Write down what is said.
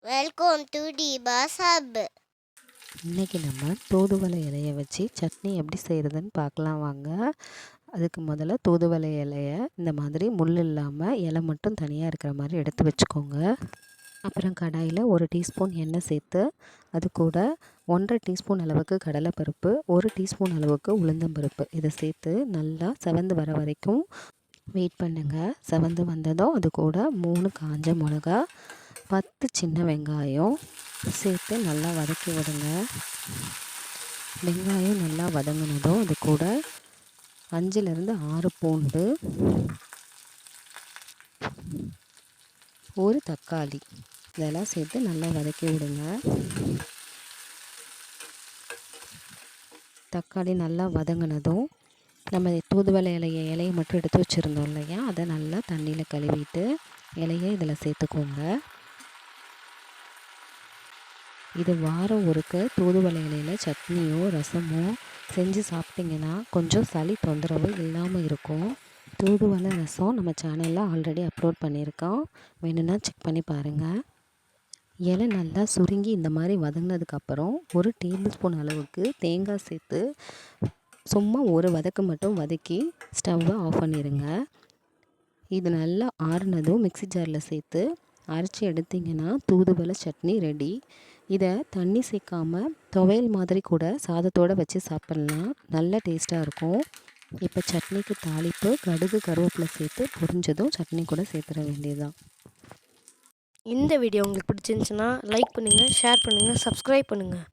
Welcome to டிபாஸ் hub. இன்றைக்கி நம்ம தூதுவளை இலையை வச்சு சட்னி எப்படி செய்கிறதுன்னு பார்க்கலாம் வாங்க. அதுக்கு முதல்ல தூதுவளை இலையை இந்த மாதிரி முள் இல்லாமல் இலை மட்டும் தனியாக இருக்கிற மாதிரி எடுத்து வச்சுக்கோங்க. அப்புறம் கடாயில் 1 டீஸ்பூன் எண்ணெய் சேர்த்து அது கூட 1.5 டீஸ்பூன் அளவுக்கு கடலைப்பருப்பு, 1 டீஸ்பூன் அளவுக்கு உளுந்தம்பருப்பு இதை சேர்த்து நல்லா செவந்து வர வரைக்கும் வெயிட் பண்ணுங்கள். செவந்து வந்ததும் அது கூட 3 காஞ்ச மிளகா, 10 சின்ன வெங்காயம் சேர்த்து நல்லா வதக்கி விடுங்க. வெங்காயம் நல்லா வதங்கினதும் அது கூட 5லேருந்து 6 பூண்டு, 1 தக்காளி இதெல்லாம் சேர்த்து நல்லா வதக்கி விடுங்க. தக்காளி நல்லா வதங்கினதும் நம்ம தூதுவளை இலையை மட்டும் எடுத்து வச்சுருந்தோம் இல்லையா, அதை நல்லா தண்ணியில் கழுவிட்டு இலையை இதில் சேர்த்துக்கோங்க. இது வாரம் ஒருக்க தூதுவளை இலையில் சட்னியோ ரசமோ செஞ்சு சாப்பிட்டிங்கன்னா கொஞ்சம் சளி தொந்தரவு இல்லாமல் இருக்கும். தூதுவளை ரசம் நம்ம சேனலில் ஆல்ரெடி அப்லோட் பண்ணியிருக்கோம், வேணும்னா செக் பண்ணி பாருங்கள். இலை நல்லா சுருங்கி இந்த மாதிரி வதங்கினதுக்கப்புறம் 1 டேபிள் ஸ்பூன் அளவுக்கு தேங்காய் சேர்த்து சும்மா ஒரு வதக்கு மட்டும் வதக்கி ஸ்டவ்வை ஆஃப் பண்ணிடுங்க. இது நல்லா ஆறுனதும் மிக்ஸி ஜாரில் சேர்த்து அரைச்சி எடுத்திங்கன்னா தூதுவளை சட்னி ரெடி. இதை தண்ணி சேர்க்காமல் துவையல் மாதிரி கூட சாதத்தோடு வச்சு சாப்பிட்லாம், நல்ல டேஸ்ட்டாக இருக்கும். இப்போ சட்னிக்கு தாளிப்பு கடுகு கருவேப்பிலை சேர்த்து பொரிஞ்சதும் சட்னி கூட சேர்த்துட வேண்டியதுதான். இந்த வீடியோ உங்களுக்கு பிடிச்சிருந்துச்சுன்னா லைக் பண்ணுங்கள், ஷேர் பண்ணுங்கள், சப்ஸ்கிரைப் பண்ணுங்கள்.